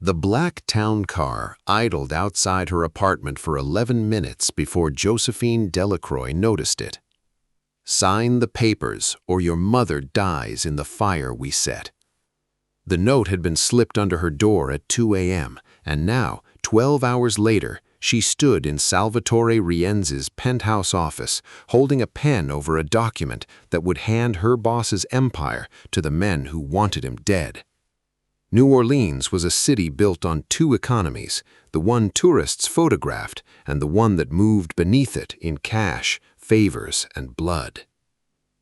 The black town car idled outside her apartment for 11 minutes before Josephine Delacroix noticed it. "Sign the papers, or your mother dies in the fire we set." The note had been slipped under her door at 2 a.m., and now, 12 hours later, she stood in Salvatore Rienzi's penthouse office, holding a pen over a document that would hand her boss's empire to the men who wanted him dead. New Orleans was a city built on two economies, the one tourists photographed and the one that moved beneath it in cash, favors, and blood.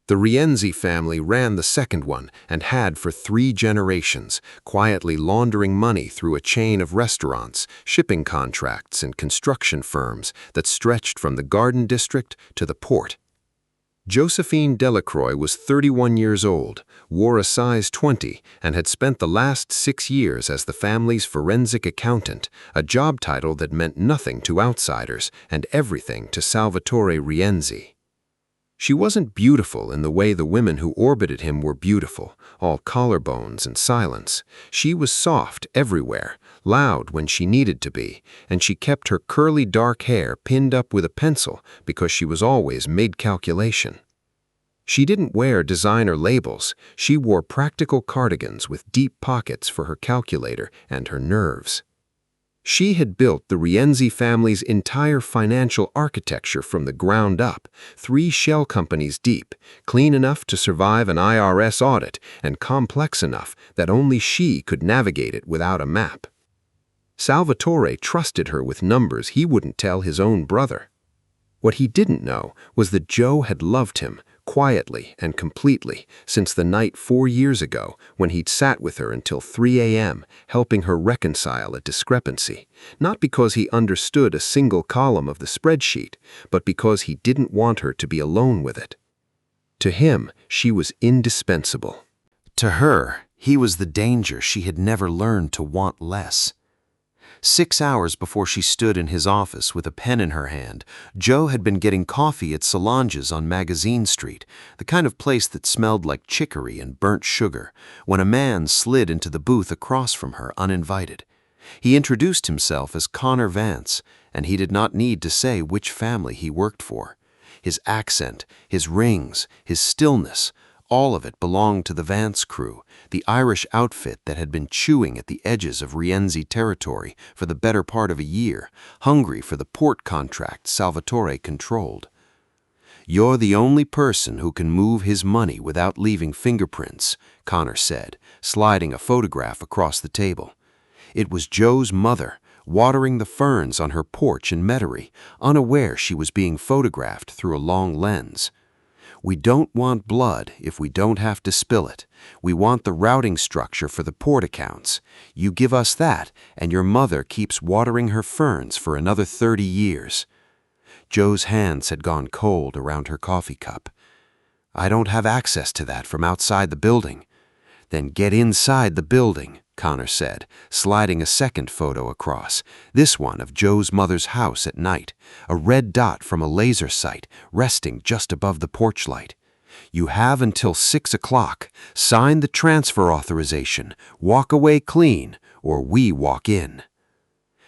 The Rienzi family ran the second one and had for 3 generations, quietly laundering money through a chain of restaurants, shipping contracts, and construction firms that stretched from the Garden District to the port. Josephine Delacroix was 31 years old, wore a size 20, and had spent the last 6 years as the family's forensic accountant, a job title that meant nothing to outsiders and everything to Salvatore Rienzi. She wasn't beautiful in the way the women who orbited him were beautiful, all collarbones and silence. She was soft everywhere, loud when she needed to be, and she kept her curly dark hair pinned up with a pencil because she was always mid-calculation. She didn't wear designer labels. She wore practical cardigans with deep pockets for her calculator and her nerves. She had built the Rienzi family's entire financial architecture from the ground up, 3 shell companies deep, clean enough to survive an IRS audit and complex enough that only she could navigate it without a map. Salvatore trusted her with numbers he wouldn't tell his own brother. What he didn't know was that Joe had loved him, quietly and completely, since the night 4 years ago when he'd sat with her until 3 a.m., helping her reconcile a discrepancy, not because he understood a single column of the spreadsheet, but because he didn't want her to be alone with it. To him, she was indispensable. To her, he was the danger she had never learned to want less. 6 hours before she stood in his office with a pen in her hand, Joe had been getting coffee at Solange's on Magazine Street, the kind of place that smelled like chicory and burnt sugar, when a man slid into the booth across from her uninvited. He introduced himself as Connor Vance, and he did not need to say which family he worked for. His accent, his rings, his stillness, all of it belonged to the Vance crew, the Irish outfit that had been chewing at the edges of Rienzi territory for the better part of a year, hungry for the port contract Salvatore controlled. "You're the only person who can move his money without leaving fingerprints," Connor said, sliding a photograph across the table. It was Joe's mother, watering the ferns on her porch in Metairie, unaware she was being photographed through a long lens. "We don't want blood if we don't have to spill it. We want the routing structure for the port accounts. You give us that, and your mother keeps watering her ferns for another 30 years. Joe's hands had gone cold around her coffee cup. "I don't have access to that from outside the building." "Then get inside the building," Connor said, sliding a second photo across, this one of Joe's mother's house at night, a red dot from a laser sight resting just above the porch light. "You have until 6 o'clock. Sign the transfer authorization, walk away clean, or we walk in."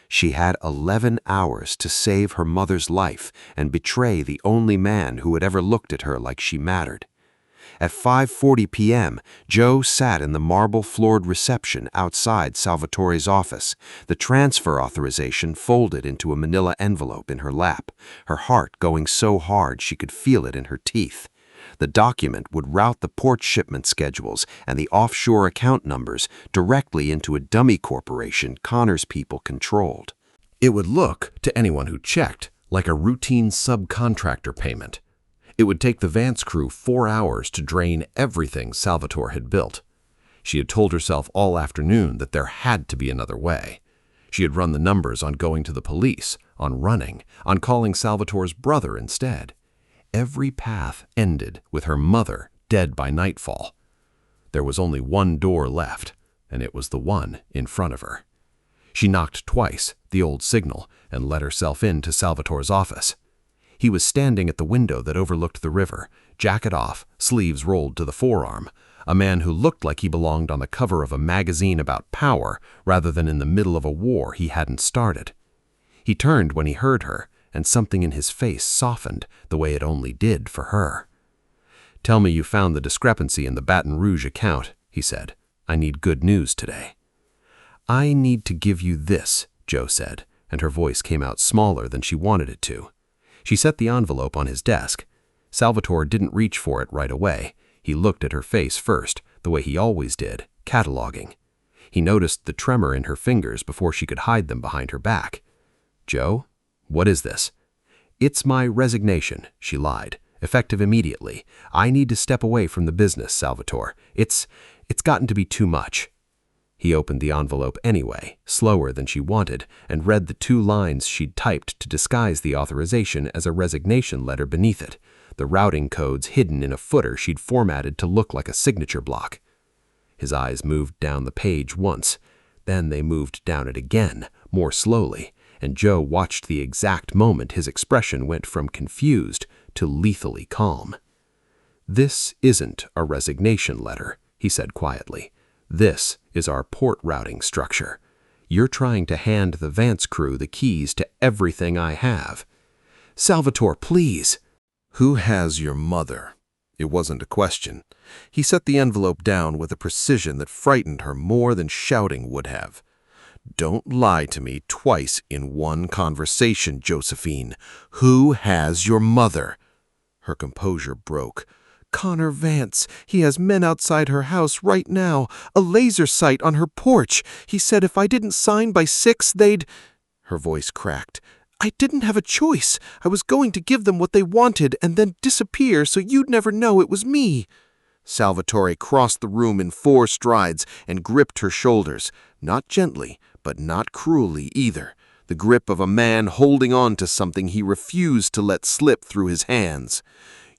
She had 11 hours to save her mother's life and betray the only man who had ever looked at her like she mattered. At 5:40 p.m., Joe sat in the marble-floored reception outside Salvatore's office, the transfer authorization folded into a manila envelope in her lap, her heart going so hard she could feel it in her teeth. The document would route the port shipment schedules and the offshore account numbers directly into a dummy corporation Connor's people controlled. It would look, to anyone who checked, like a routine subcontractor payment. It would take the Vance crew 4 hours to drain everything Salvatore had built. She had told herself all afternoon that there had to be another way. She had run the numbers on going to the police, on running, on calling Salvatore's brother instead. Every path ended with her mother dead by nightfall. There was only one door left, and it was the one in front of her. She knocked twice, the old signal, and let herself into Salvatore's office. He was standing at the window that overlooked the river, jacket off, sleeves rolled to the forearm, a man who looked like he belonged on the cover of a magazine about power rather than in the middle of a war he hadn't started. He turned when he heard her, and something in his face softened the way it only did for her. "Tell me you found the discrepancy in the Baton Rouge account," he said. "I need good news today." "I need to give you this," Joe said, and her voice came out smaller than she wanted it to. She set the envelope on his desk. Salvatore didn't reach for it right away. He looked at her face first, the way he always did, cataloging. He noticed the tremor in her fingers before she could hide them behind her back. "Joe, what is this?" "It's my resignation," she lied, effective immediately. "I need to step away from the business, Salvatore. It's gotten to be too much." He opened the envelope anyway, slower than she wanted, and read the 2 lines she'd typed to disguise the authorization as a resignation letter beneath it, the routing codes hidden in a footer she'd formatted to look like a signature block. His eyes moved down the page once, then they moved down it again, more slowly, and Joe watched the exact moment his expression went from confused to lethally calm. "This isn't a resignation letter," he said quietly. "This is our port routing structure. You're trying to hand the Vance crew the keys to everything I have." "Salvatore, please." "Who has your mother?" It wasn't a question. He set the envelope down with a precision that frightened her more than shouting would have. "Don't lie to me twice in one conversation, Josephine. Who has your mother?" Her composure broke. "Connor Vance. He has men outside her house right now, a laser sight on her porch. He said if I didn't sign by 6, they'd—" Her voice cracked. "I didn't have a choice. I was going to give them what they wanted and then disappear so you'd never know it was me." Salvatore crossed the room in 4 strides and gripped her shoulders, not gently, but not cruelly either, the grip of a man holding on to something he refused to let slip through his hands.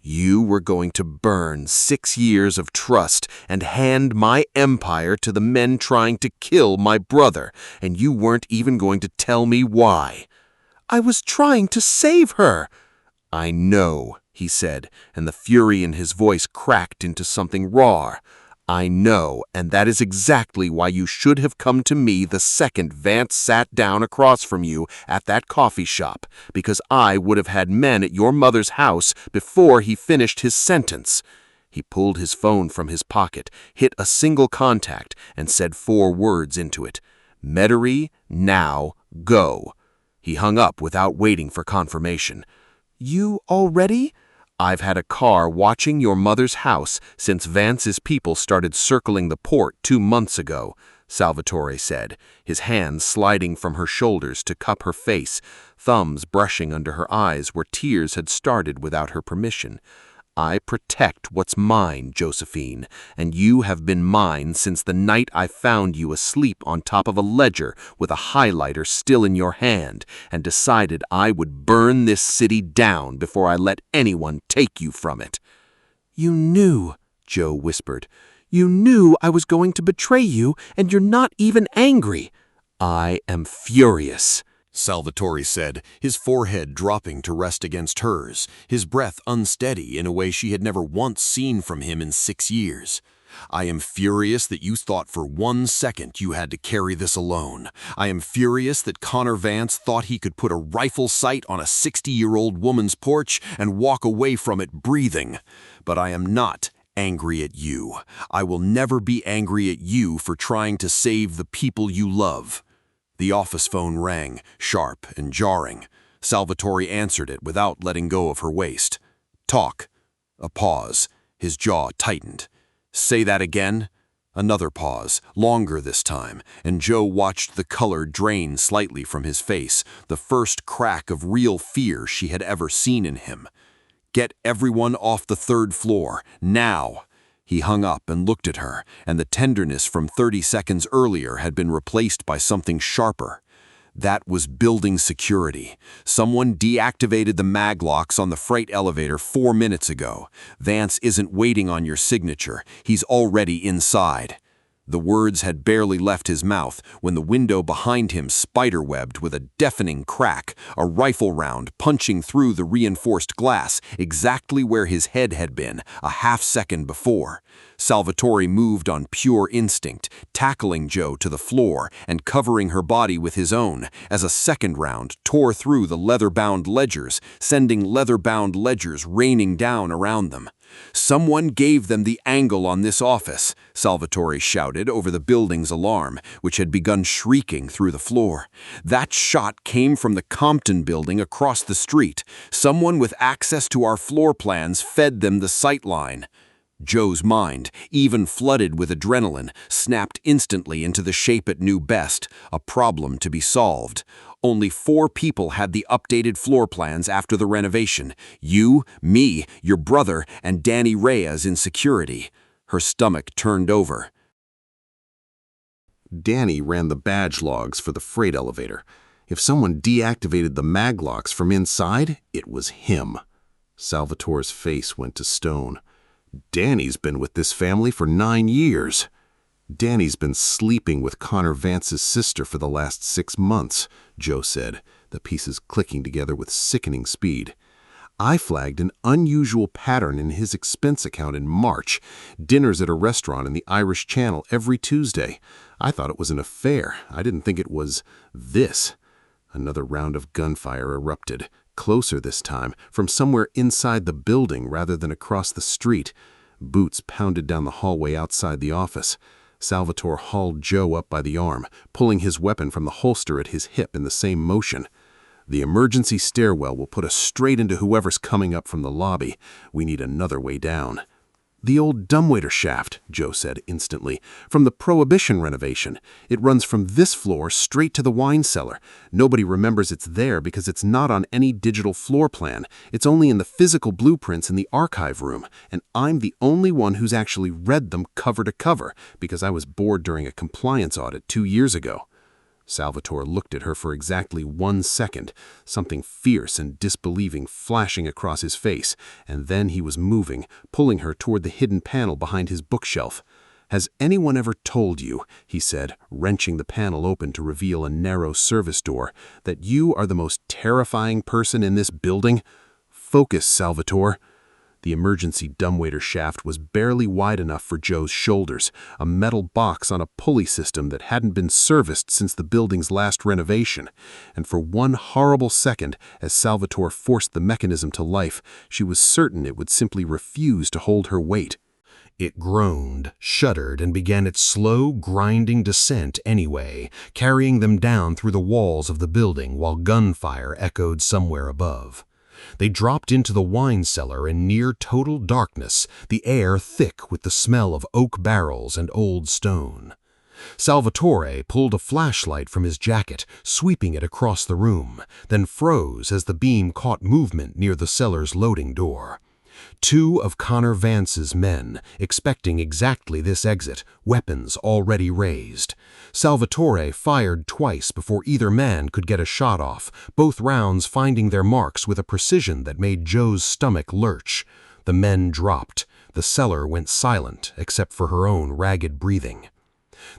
"You were going to burn 6 years of trust and hand my empire to the men trying to kill my brother, and you weren't even going to tell me why." "I was trying to save her." "I know," he said, and the fury in his voice cracked into something raw. "I know, and that is exactly why you should have come to me the second Vance sat down across from you at that coffee shop, because I would have had men at your mother's house before he finished his sentence." He pulled his phone from his pocket, hit a single contact, and said 4 words into it. "Metairie, now, go." He hung up without waiting for confirmation. "You already?" "I've had a car watching your mother's house since Vance's people started circling the port 2 months ago," Salvatore said, his hands sliding from her shoulders to cup her face, thumbs brushing under her eyes where tears had started without her permission. "I protect what's mine, Josephine, and you have been mine since the night I found you asleep on top of a ledger with a highlighter still in your hand and decided I would burn this city down before I let anyone take you from it." "You knew," Joe whispered. "You knew I was going to betray you, and you're not even angry." "I am furious," Salvatore said, his forehead dropping to rest against hers, his breath unsteady in a way she had never once seen from him in 6 years. "I am furious that you thought for 1 second you had to carry this alone. I am furious that Connor Vance thought he could put a rifle sight on a 60-year-old woman's porch and walk away from it breathing. But I am not angry at you. I will never be angry at you for trying to save the people you love." The office phone rang, sharp and jarring. Salvatore answered it without letting go of her waist. "Talk." A pause. His jaw tightened. "Say that again." Another pause, longer this time, and Joe watched the color drain slightly from his face, the first crack of real fear she had ever seen in him. "Get everyone off the 3rd floor, now." He hung up and looked at her, and the tenderness from 30 seconds earlier had been replaced by something sharper. That was building security. Someone deactivated the mag locks on the freight elevator 4 minutes ago. Vance isn't waiting on your signature. He's already inside. The words had barely left his mouth when the window behind him spiderwebbed with a deafening crack, a rifle round punching through the reinforced glass exactly where his head had been a half-second before. Salvatore moved on pure instinct, tackling Jo to the floor and covering her body with his own, as a second round tore through the leather-bound ledgers, sending leather-bound ledgers raining down around them. "Someone gave them the angle on this office," Salvatore shouted over the building's alarm, which had begun shrieking through the floor. "That shot came from the Compton building across the street. Someone with access to our floor plans fed them the sight line." Joe's mind, even flooded with adrenaline, snapped instantly into the shape it knew best, a problem to be solved. Only 4 people had the updated floor plans after the renovation: you, me, your brother, and Danny Reyes in security. Her stomach turned over. Danny ran the badge logs for the freight elevator. If someone deactivated the mag locks from inside, it was him. Salvatore's face went to stone. Danny's been with this family for 9 years. Danny's been sleeping with Connor Vance's sister for the last 6 months, Joe said, the pieces clicking together with sickening speed. I flagged an unusual pattern in his expense account in March, dinners at a restaurant in the Irish Channel every Tuesday. I thought it was an affair. I didn't think it was this. Another round of gunfire erupted, closer this time, from somewhere inside the building rather than across the street. Boots pounded down the hallway outside the office. Salvatore hauled Joe up by the arm, pulling his weapon from the holster at his hip in the same motion. "The emergency stairwell will put us straight into whoever's coming up from the lobby. We need another way down." "The old dumbwaiter shaft," Joe said instantly, "from the Prohibition renovation. It runs from this floor straight to the wine cellar. Nobody remembers it's there because it's not on any digital floor plan. It's only in the physical blueprints in the archive room, and I'm the only one who's actually read them cover to cover because I was bored during a compliance audit 2 years ago." Salvatore looked at her for exactly 1 second, something fierce and disbelieving flashing across his face, and then he was moving, pulling her toward the hidden panel behind his bookshelf. "Has anyone ever told you," he said, wrenching the panel open to reveal a narrow service door, "that you are the most terrifying person in this building? Focus, Salvatore." The emergency dumbwaiter shaft was barely wide enough for Joe's shoulders, a metal box on a pulley system that hadn't been serviced since the building's last renovation. And for 1 horrible second, as Salvatore forced the mechanism to life, she was certain it would simply refuse to hold her weight. It groaned, shuddered, and began its slow, grinding descent anyway, carrying them down through the walls of the building while gunfire echoed somewhere above. They dropped into the wine cellar in near total darkness, the air thick with the smell of oak barrels and old stone. Salvatore pulled a flashlight from his jacket, sweeping it across the room, then froze as the beam caught movement near the cellar's loading door. 2 of Connor Vance's men, expecting exactly this exit, weapons already raised. Salvatore fired twice before either man could get a shot off, both rounds finding their marks with a precision that made Joe's stomach lurch. The men dropped. The cellar went silent, except for her own ragged breathing.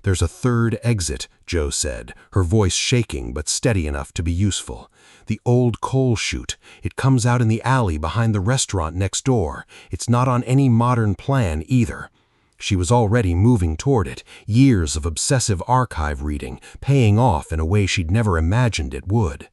"There's a 3rd exit," Joe said, her voice shaking but steady enough to be useful. "The old coal chute. It comes out in the alley behind the restaurant next door. It's not on any modern plan either." She was already moving toward it, years of obsessive archive reading, paying off in a way she'd never imagined it would.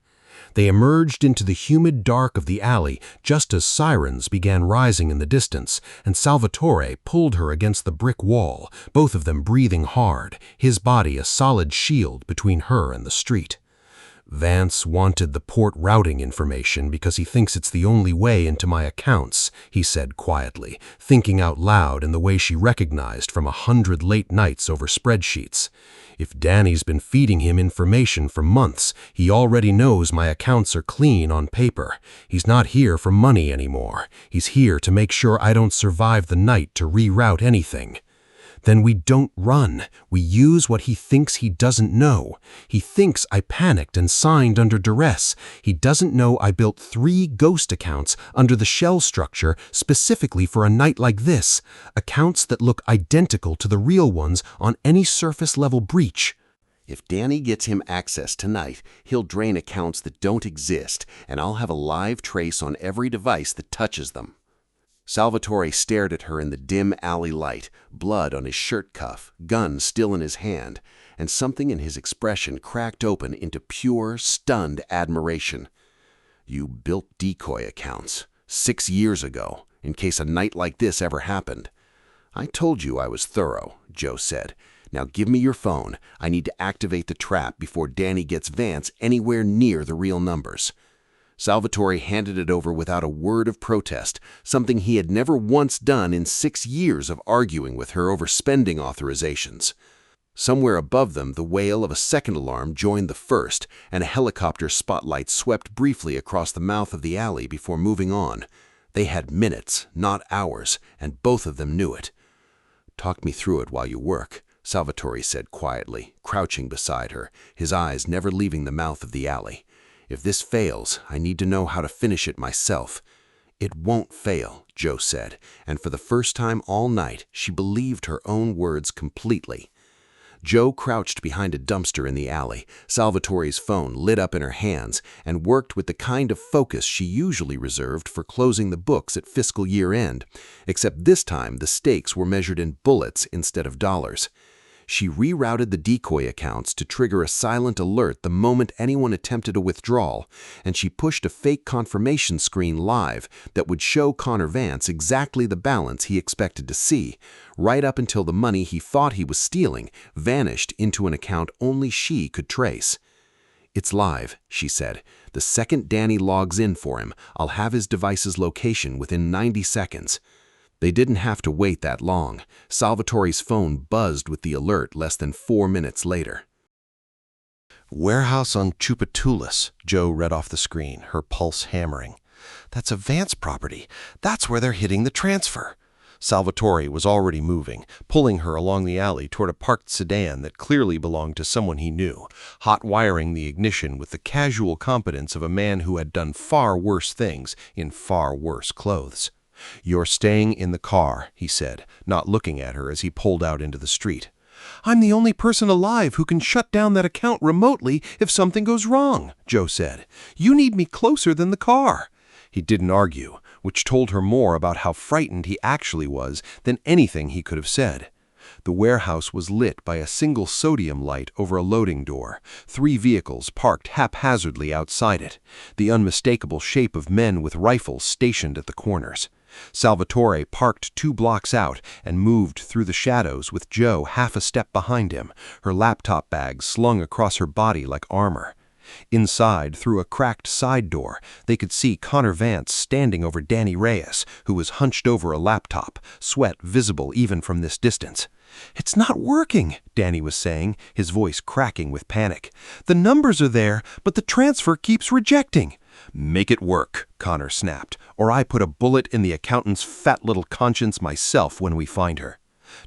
They emerged into the humid dark of the alley just as sirens began rising in the distance, and Salvatore pulled her against the brick wall, both of them breathing hard, his body a solid shield between her and the street. "Vance wanted the port routing information because he thinks it's the only way into my accounts," he said quietly, thinking out loud in the way she recognized from 100 late nights over spreadsheets. "If Danny's been feeding him information for months, he already knows my accounts are clean on paper. He's not here for money anymore. He's here to make sure I don't survive the night to reroute anything." Then we don't run. We use what he thinks he doesn't know. He thinks I panicked and signed under duress. He doesn't know I built 3 ghost accounts under the shell structure specifically for a night like this. Accounts that look identical to the real ones on any surface-level breach. If Danny gets him access tonight, he'll drain accounts that don't exist, and I'll have a live trace on every device that touches them. Salvatore stared at her in the dim alley light, blood on his shirt cuff, gun still in his hand, and something in his expression cracked open into pure, stunned admiration. You built decoy accounts 6 years ago, in case a night like this ever happened. I told you I was thorough, Joe said. Now give me your phone. I need to activate the trap before Danny gets Vance anywhere near the real numbers. Salvatore handed it over without a word of protest, something he had never once done in 6 years of arguing with her over spending authorizations. Somewhere above them, the wail of a second alarm joined the first, and a helicopter spotlight swept briefly across the mouth of the alley before moving on. They had minutes, not hours, and both of them knew it. "Talk me through it while you work," Salvatore said quietly, crouching beside her, his eyes never leaving the mouth of the alley. "If this fails, I need to know how to finish it myself." "It won't fail," Joe said, and for the first time all night, she believed her own words completely. Joe crouched behind a dumpster in the alley. Salvatore's phone lit up in her hands and worked with the kind of focus she usually reserved for closing the books at fiscal year end, except this time the stakes were measured in bullets instead of dollars. She rerouted the decoy accounts to trigger a silent alert the moment anyone attempted a withdrawal, and she pushed a fake confirmation screen live that would show Connor Vance exactly the balance he expected to see, right up until the money he thought he was stealing vanished into an account only she could trace. "It's live," she said. "The second Danny logs in for him, I'll have his device's location within 90 seconds. They didn't have to wait that long. Salvatore's phone buzzed with the alert less than 4 minutes later. "Warehouse on Chupatulas," Joe read off the screen, her pulse hammering. "That's a Vance property. That's where they're hitting the transfer." Salvatore was already moving, pulling her along the alley toward a parked sedan that clearly belonged to someone he knew, hot-wiring the ignition with the casual competence of a man who had done far worse things in far worse clothes. "You're staying in the car," he said, not looking at her as he pulled out into the street. "I'm the only person alive who can shut down that account remotely if something goes wrong," Joe said. "You need me closer than the car." He didn't argue, which told her more about how frightened he actually was than anything he could have said. The warehouse was lit by a single sodium light over a loading door, 3 vehicles parked haphazardly outside it, the unmistakable shape of men with rifles stationed at the corners. Salvatore parked 2 blocks out and moved through the shadows with Joe half a step behind him, her laptop bag slung across her body like armor. Inside, through a cracked side door, they could see Connor Vance standing over Danny Reyes, who was hunched over a laptop, sweat visible even from this distance. "It's not working," Danny was saying, his voice cracking with panic. "The numbers are there, but the transfer keeps rejecting." "Make it work," Connor snapped, "or I put a bullet in the accountant's fat little conscience myself when we find her."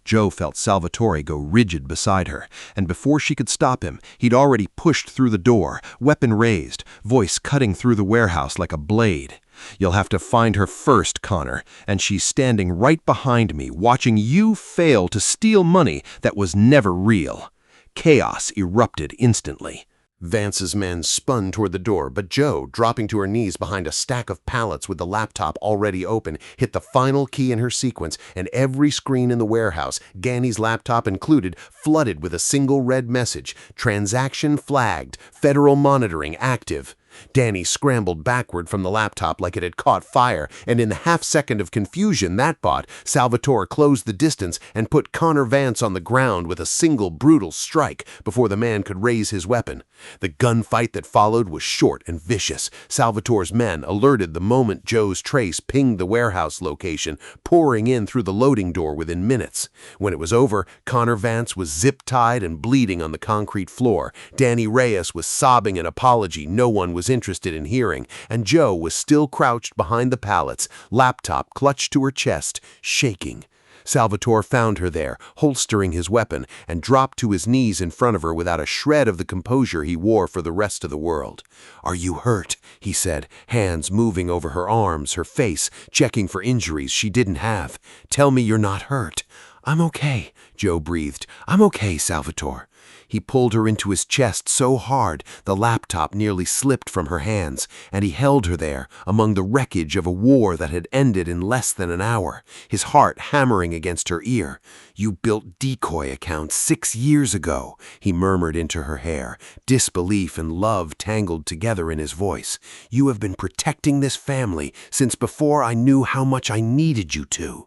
Joe felt Salvatore go rigid beside her, and before she could stop him, he'd already pushed through the door, weapon raised, voice cutting through the warehouse like a blade. "You'll have to find her first, Connor, and she's standing right behind me, watching you fail to steal money that was never real." Chaos erupted instantly. Vance's men spun toward the door, but Joe, dropping to her knees behind a stack of pallets with the laptop already open, hit the final key in her sequence, and every screen in the warehouse, Danny's laptop included, flooded with a single red message: "Transaction flagged. Federal monitoring active." Danny scrambled backward from the laptop like it had caught fire, and in the half-second of confusion that bought, Salvatore closed the distance and put Connor Vance on the ground with a single brutal strike before the man could raise his weapon. The gunfight that followed was short and vicious. Salvatore's men, alerted the moment Joe's trace pinged the warehouse location, pouring in through the loading door within minutes. When it was over, Connor Vance was zip-tied and bleeding on the concrete floor. Danny Reyes was sobbing an apology no one was interested in hearing, and Joe was still crouched behind the pallets, laptop clutched to her chest, shaking. Salvatore found her there, holstering his weapon, and dropped to his knees in front of her without a shred of the composure he wore for the rest of the world. "Are you hurt?" he said, hands moving over her arms, her face, checking for injuries she didn't have. "Tell me you're not hurt." "I'm okay," Joe breathed. "I'm okay, Salvatore." He pulled her into his chest so hard the laptop nearly slipped from her hands, and he held her there among the wreckage of a war that had ended in less than an hour, his heart hammering against her ear. "You built decoy accounts 6 years ago," he murmured into her hair, disbelief and love tangled together in his voice. "You have been protecting this family since before I knew how much I needed you to."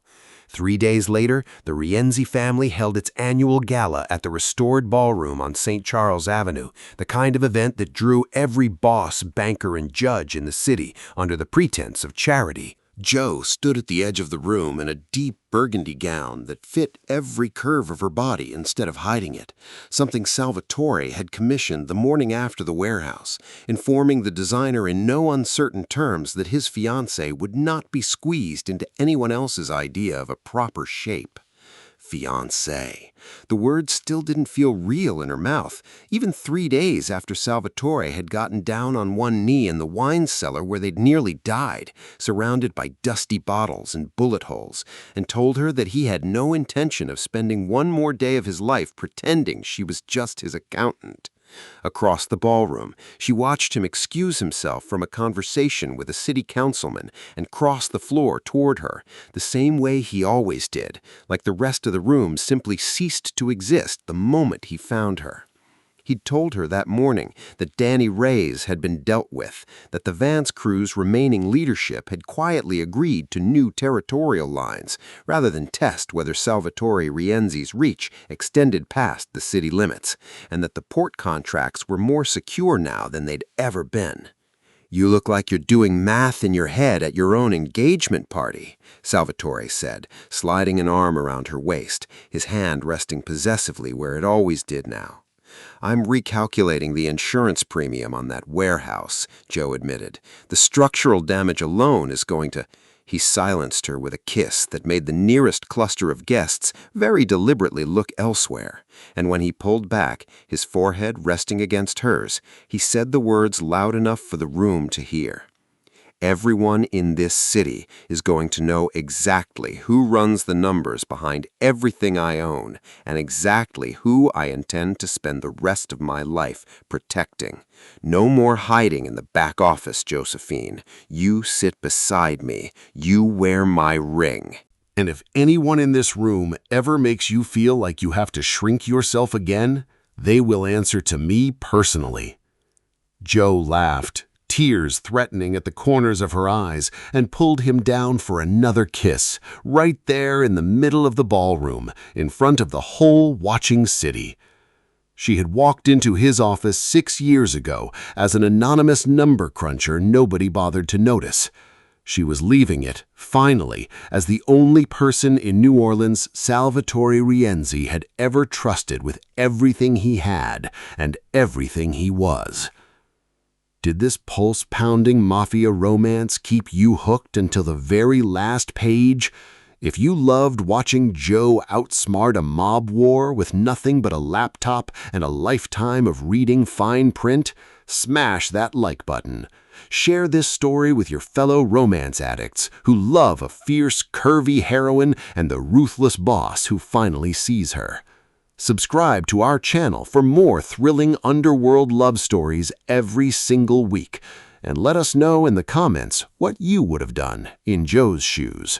3 days later, the Rienzi family held its annual gala at the restored ballroom on St. Charles Avenue, the kind of event that drew every boss, banker, and judge in the city under the pretense of charity. Joe stood at the edge of the room in a deep burgundy gown that fit every curve of her body instead of hiding it, something Salvatore had commissioned the morning after the warehouse, informing the designer in no uncertain terms that his fiancée would not be squeezed into anyone else's idea of a proper shape. Fiancé. The word still didn't feel real in her mouth, even 3 days after Salvatore had gotten down on one knee in the wine cellar where they'd nearly died, surrounded by dusty bottles and bullet holes, and told her that he had no intention of spending one more day of his life pretending she was just his accountant. Across the ballroom, she watched him excuse himself from a conversation with a city councilman and cross the floor toward her, the same way he always did, like the rest of the room simply ceased to exist the moment he found her. He'd told her that morning that Danny Reyes had been dealt with, that the Vance crew's remaining leadership had quietly agreed to new territorial lines, rather than test whether Salvatore Rienzi's reach extended past the city limits, and that the port contracts were more secure now than they'd ever been. "You look like you're doing math in your head at your own engagement party," Salvatore said, sliding an arm around her waist, his hand resting possessively where it always did now. "I'm recalculating the insurance premium on that warehouse," Joe admitted. "The structural damage alone is going to—" He silenced her with a kiss that made the nearest cluster of guests very deliberately look elsewhere, and when he pulled back, his forehead resting against hers, he said the words loud enough for the room to hear. "Everyone in this city is going to know exactly who runs the numbers behind everything I own and exactly who I intend to spend the rest of my life protecting. No more hiding in the back office, Josephine. You sit beside me. You wear my ring." And if anyone in this room ever makes you feel like you have to shrink yourself again, they will answer to me personally. Joe laughed, tears threatening at the corners of her eyes, and pulled him down for another kiss, right there in the middle of the ballroom, in front of the whole watching city. She had walked into his office 6 years ago as an anonymous number cruncher nobody bothered to notice. She was leaving it, finally, as the only person in New Orleans Salvatore Rienzi had ever trusted with everything he had and everything he was. Did this pulse-pounding mafia romance keep you hooked until the very last page? If you loved watching Joe outsmart a mob war with nothing but a laptop and a lifetime of reading fine print, smash that like button. Share this story with your fellow romance addicts who love a fierce, curvy heroine and the ruthless boss who finally sees her. Subscribe to our channel for more thrilling underworld love stories every single week, and let us know in the comments what you would have done in Joe's shoes.